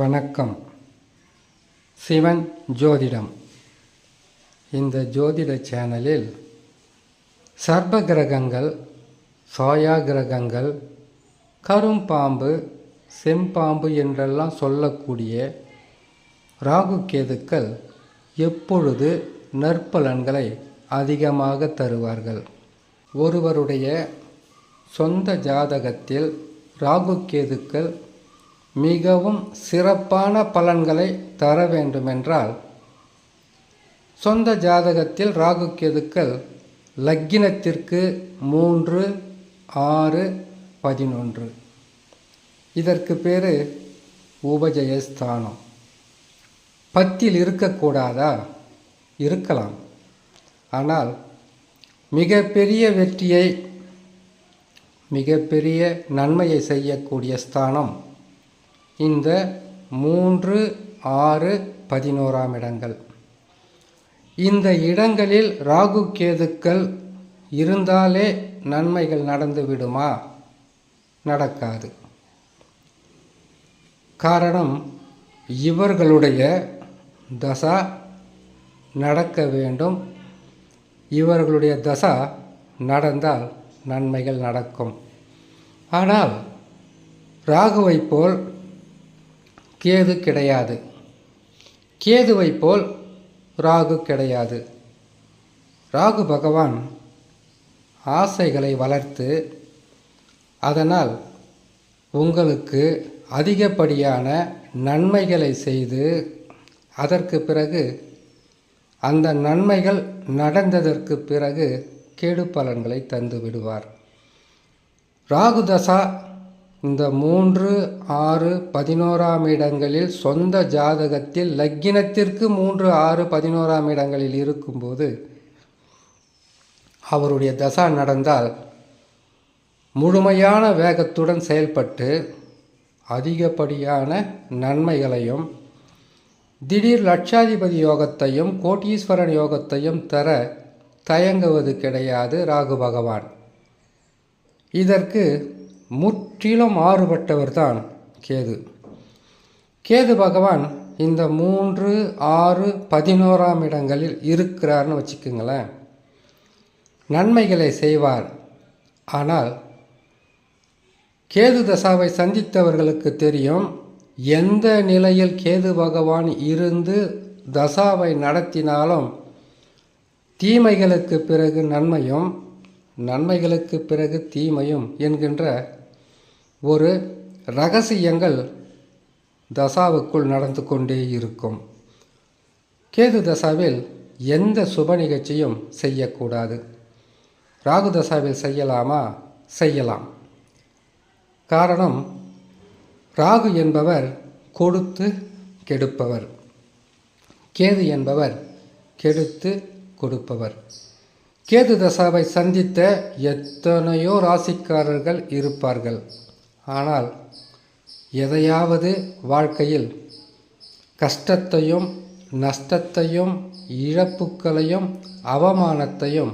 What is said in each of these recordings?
வணக்கம். சிவன் ஜோதிடம். இந்த ஜோதிட சேனலில் சர்ப்ப கிரகங்கள், சாயா கிரகங்கள், கரும்பாம்பு, செம்பாம்பு என்றெல்லாம் சொல்லக்கூடிய ராகு கேதுக்கள் எப்பொழுது நற்பலன்களை அதிகமாக தருவார்கள்? ஒருவருடைய சொந்த ஜாதகத்தில் ராகு கேதுக்கள் மிகவும் சிறப்பான பலன்களை தர வேண்டுமென்றால், சொந்த ஜாதகத்தில் ராகு கேதுக்கள் லக்கினத்திற்கு 3, 6, 11. இதற்கு பேர் உபஜயஸ்தானம். 10 இருக்கக்கூடாதா? இருக்கலாம். ஆனால் மிகப்பெரிய வெற்றியை, மிகப்பெரிய நன்மையை செய்யக்கூடிய ஸ்தானம் இந்த 3, 6, 11 இடங்கள். இந்த இடங்களில் ராகு கேதுக்கள் இருந்தாலே நன்மைகள் நடந்து விடுமா? நடக்காது. காரணம், இவர்களுடைய தசா நடக்க வேண்டும். இவர்களுடைய தசா நடந்தால் நன்மைகள் நடக்கும். ஆனால் ராகுவை போல் கேது கிடையாது. கேதுவை போல் ராகு கிடையாது. ராகு பகவான் ஆசைகளை வளர்த்து, அதனால் உங்களுக்கு அதிகப்படியான நன்மைகளை செய்து, அதற்கு பிறகு அந்த நன்மைகள் நடந்ததற்கு பிறகு கெடு பலன்களை தந்து விடுவார். ராகு தசா இந்த 3, 6, 11 இடங்களில் சொந்த ஜாதகத்தில் லக்கினத்திற்கு 3, 6, 11 இடங்களில் இருக்கும்போது அவருடைய தசா நடந்தால் முழுமையான வேகத்துடன் செயல்பட்டு அதிகப்படியான நன்மைகளையும், திடீர் லட்சாதிபதி யோகத்தையும், கோட்டீஸ்வரன் யோகத்தையும் தர தயங்குவது கிடையாது ராகு பகவான். இதற்கு முற்றிலும் மாறுபட்டவர் தான் கேது. கேது பகவான் இந்த 3, 6, 11 இடங்களில் இருக்கிறார்னு வச்சுக்கோங்களேன். நன்மைகளை செய்வார். ஆனால் கேது தசாவை சந்தித்தவர்களுக்கு தெரியும், எந்த நிலையில் கேது பகவான் இருந்து தசாவை நடத்தினாலும் தீமைகளுக்கு பிறகு நன்மையும், நன்மைகளுக்கு பிறகு தீமையும் என்கின்ற ஒரு இரகசியங்கள் தசாவுக்குள் நடந்து கொண்டே இருக்கும். கேது தசாவில் எந்த சுப நிகழ்ச்சியும் செய்யக்கூடாது. ராகு தசாவில் செய்யலாமா? செய்யலாம். காரணம், ராகு என்பவர் கொடுத்து கெடுப்பவர், கேது என்பவர் கெடுத்து கொடுப்பவர். கேது தசாவை சந்தித்த எத்தனையோ ராசிக்காரர்கள் இருப்பார்கள். ஆனால் எதையாவது வாழ்க்கையில் கஷ்டத்தையும், நஷ்டத்தையும், இழப்புக்களையும், அவமானத்தையும்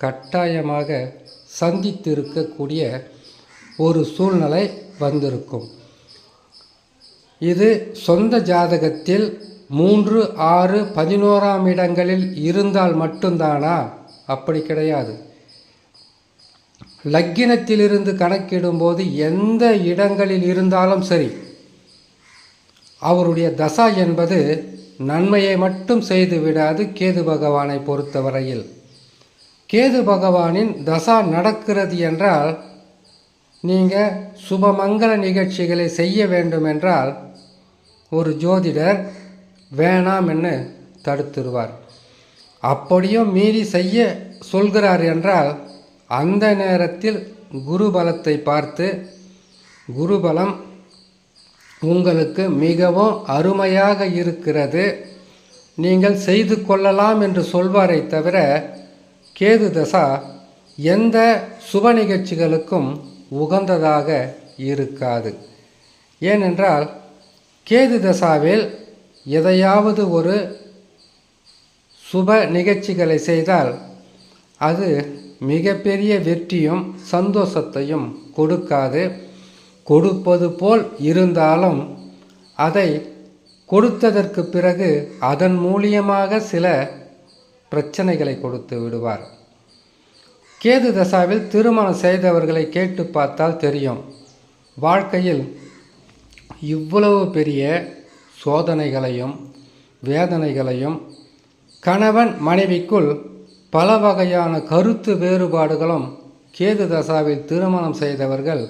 கட்டாயமாக சந்தித்திருக்கக்கூடிய ஒரு சூழ்நிலை வந்திருக்கும். இது சொந்த ஜாதகத்தில் 3, 6, 11 இடங்களில் இருந்தால் மட்டும்தானா? அப்படி கிடையாது. லக்கினத்திலிருந்து கணக்கிடும்போது எந்த இடங்களில் இருந்தாலும் சரி, அவருடைய தசா என்பது நன்மையை மட்டும் செய்து விடாது. கேது பகவானை பொறுத்தவரையில் கேது பகவானின் தசா நடக்கிறது என்றால், நீங்கள் சுபமங்கல நிகழ்ச்சிகளை செய்ய வேண்டுமென்றால் ஒரு ஜோதிடர் வேணாம் என்று தடுத்துருவார். அப்படியும் மீறி செய்ய சொல்கிறார் என்றால், அந்த நேரத்தில் குருபலத்தை பார்த்து, குருபலம் உங்களுக்கு மிகவும் அருமையாக இருக்கிறது, நீங்கள் செய்து கொள்ளலாம் என்று சொல்வாரை தவிர, கேது தசா எந்த சுப நிகழ்ச்சிகளுக்கும் உகந்ததாக இருக்காது. ஏனென்றால் கேது தசாவில் எதையாவது ஒரு சுப நிகழ்ச்சிகளை செய்தால் அது மிகப்பெரிய வெற்றியும் சந்தோஷத்தையும் கொடுக்காது. கொடுப்பது போல் இருந்தாலும் அதை கொடுத்ததற்கு பிறகு அதன் மூலியமாக சில பிரச்சனைகளை கொடுத்து விடுவார். கேது தசாவில் திருமணம் செய்தவர்களை கேட்டு பார்த்தால் தெரியும், வாழ்க்கையில் இவ்வளவு பெரிய சோதனைகளையும் வேதனைகளையும், கணவன் மனைவிக்குள் பல வகையான கருத்து வேறுபாடுகளும் கேது தசாவில் திருமணம் செய்தவர்கள்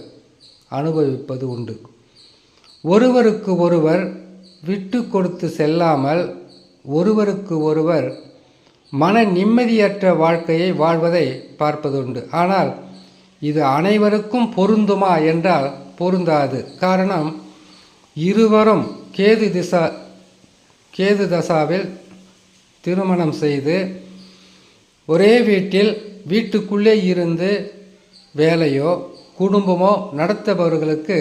அனுபவிப்பது உண்டு. ஒருவருக்கு ஒருவர் விட்டு கொடுத்து செல்லாமல் ஒருவருக்கு ஒருவர் மன நிம்மதியற்ற வாழ்க்கையை வாழ்வதை பார்ப்பதுண்டு. ஆனால் இது அனைவருக்கும் பொருந்துமா என்றால் பொருந்தாது. காரணம், இருவரும் கேது தசாவில் திருமணம் செய்து ஒரே வீட்டுக்குள்ளே இருந்து வேலையோ குடும்பமோ நடத்துபவர்களுக்கு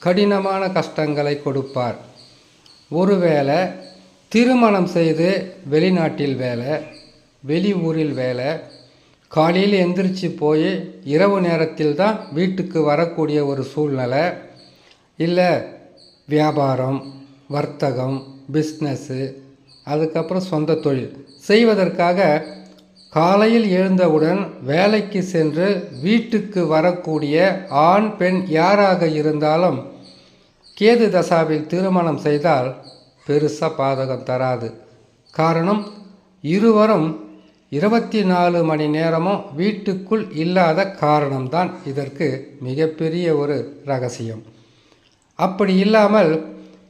கடினமான கஷ்டங்களை கொடுப்பார். ஒருவேளை திருமணம் செய்து வெளிநாட்டில் வேலை, வெளி ஊரில் வேலை, காலையில் எந்திரிச்சு போய் இரவு நேரத்தில் தான் வீட்டுக்கு வரக்கூடிய ஒரு சூழ்நிலை, இல்லை வியாபாரம், வர்த்தகம், பிஸ்னஸ்ஸு, அதுக்கப்புறம் சொந்த தொழில் செய்வதற்காக காலையில் எழுந்தவுடன் வேலைக்கு சென்று வீட்டுக்கு வரக்கூடிய ஆண் பெண் யாராக இருந்தாலும் கேது தசாவில் திருமணம் செய்தால் பெருசாக பாதகம் தராது. காரணம், இருவரும் 24 மணி நேரமும் வீட்டுக்குள் இல்லாத காரணம்தான் இதற்கு மிகப்பெரிய ஒரு ரகசியம். அப்படி இல்லாமல்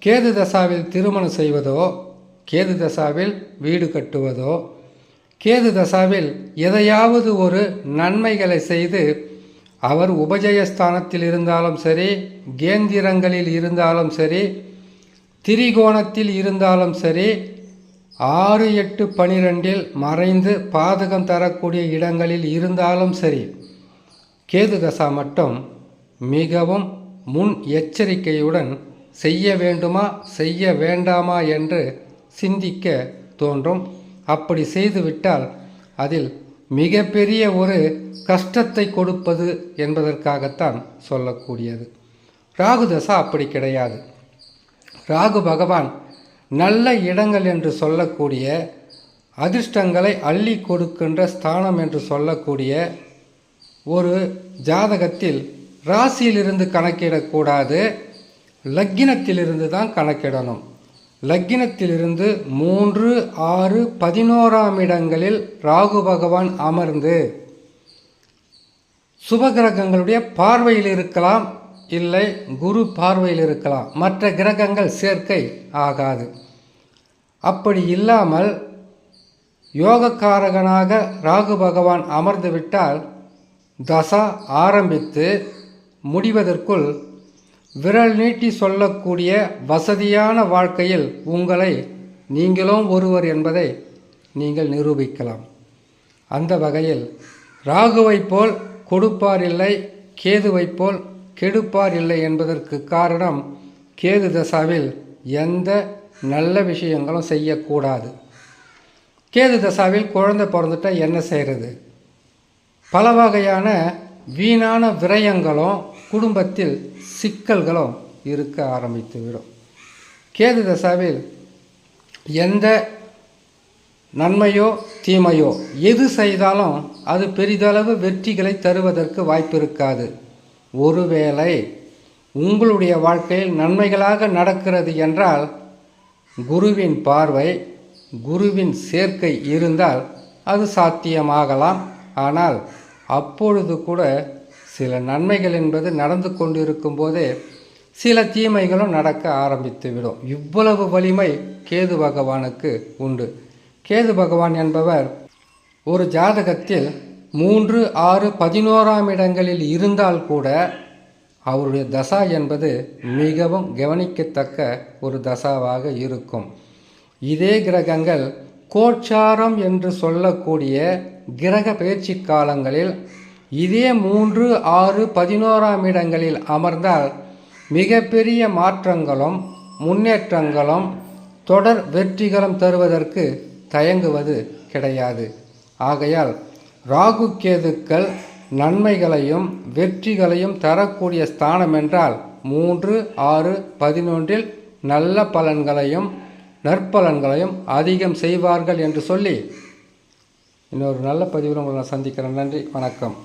கேது தசாவில் திருமணம் செய்வதோ, கேது தசாவில் வீடு கட்டுவதோ, கேது தசாவில் எதையாவது ஒரு நன்மைகளை செய்து அவர் உபஜயஸ்தானத்தில் இருந்தாலும் சரி, கேந்திரங்களில் இருந்தாலும் சரி, திரிகோணத்தில் இருந்தாலும் சரி, 6, 8, 12 மறைந்து பாதகம் தரக்கூடிய இடங்களில் இருந்தாலும் சரி, கேது தசா மட்டும் மிகவும் முன் எச்சரிக்கையுடன் செய்ய வேண்டுமா செய்ய வேண்டாமா என்று சிந்திக்க தோன்றும். அப்படி செய்துவிட்டால் அதில் மிகப்பெரிய ஒரு கஷ்டத்தை கொடுப்பது என்பதற்காகத்தான் சொல்லக்கூடியது. ராகு தசா அப்படி கிடையாது. ராகு பகவான் நல்ல இடங்கள் என்று சொல்லக்கூடிய, அதிர்ஷ்டங்களை அள்ளி கொடுக்கின்ற ஸ்தானம் என்று சொல்லக்கூடிய ஒரு ஜாதகத்தில் ராசியிலிருந்து கணக்கிடக்கூடாது, லக்கினத்திலிருந்து தான் கணக்கிடணும். லக்கினத்திலிருந்து 3, 6, 11ஆம் இடங்களில் ராகு பகவான் அமர்ந்து சுபகிரகங்களுடைய பார்வையில் இருக்கலாம், இல்லை குரு பார்வையில் இருக்கலாம், மற்ற கிரகங்கள் சேர்க்கை ஆகாது. அப்படி இல்லாமல் யோகக்காரகனாக ராகு பகவான் அமர்ந்து விட்டால் தசா ஆரம்பித்து முடிவதற்குள் விரல் நீட்டி சொல்லக்கூடிய வசதியான வாழ்க்கையில் உங்களை நீங்களும் ஒருவர் என்பதை நீங்கள் நிரூபிக்கலாம். அந்த வகையில் ராகுவை போல் கொடுப்பார் இல்லை, கேதுவை போல் கெடுப்பார் இல்லை என்பதற்கு காரணம், கேது தசாவில் எந்த நல்ல விஷயங்களும் செய்யக்கூடாது. கேது தசாவில் குழந்தை பிறந்துட்டா என்ன செய்கிறது? பல வகையான வீணான விரயங்களும் குடும்பத்தில் சிக்கல்களும் இருக்க ஆரம்பித்துவிடும். கேது தசாவில் எந்த நன்மையோ தீமையோ எது செய்தாலும் அது பெரிதளவு வெற்றிகளை தருவதற்கு வாய்ப்பு இருக்காது. ஒருவேளை உங்களுடைய வாழ்க்கையில் நன்மைகளாக நடக்கிறது என்றால் குருவின் பார்வை, குருவின் சேர்க்கை இருந்தால் அது சாத்தியமாகலாம். ஆனால் அப்பொழுது கூட சில நன்மைகள் என்பது நடந்து கொண்டிருக்கும் போதே சில தீமைகளும் நடக்க ஆரம்பித்துவிடும். இவ்வளவு வலிமை கேது பகவானுக்கு உண்டு. கேது பகவான் என்பவர் ஒரு ஜாதகத்தில் 3, 6, 11ஆம் இடங்களில் இருந்தால் கூட அவருடைய தசா என்பது மிகவும் கவனிக்கத்தக்க ஒரு தசாவாக இருக்கும். இதே கிரகங்கள் கோச்சாரம் என்று சொல்லக்கூடிய கிரக பயிற்சி காலங்களில் இதே 3, 6, 11ஆம் இடங்களில் அமர்ந்தால் மிகப்பெரிய மாற்றங்களும் முன்னேற்றங்களும் தொடர் வெற்றிகளும் தருவதற்கு தயங்குவது கிடையாது. ஆகையால் ராகு கேதுக்கள் நன்மைகளையும் வெற்றிகளையும் தரக்கூடிய ஸ்தானம் என்றால் 3, 6, 11இல் நல்ல பலன்களையும் நற்பலன்களையும் அதிகம் செய்வார்கள் என்று சொல்லி இன்னொரு நல்ல பதிவில் உங்களை நான் சந்திக்கிறேன். நன்றி, வணக்கம்.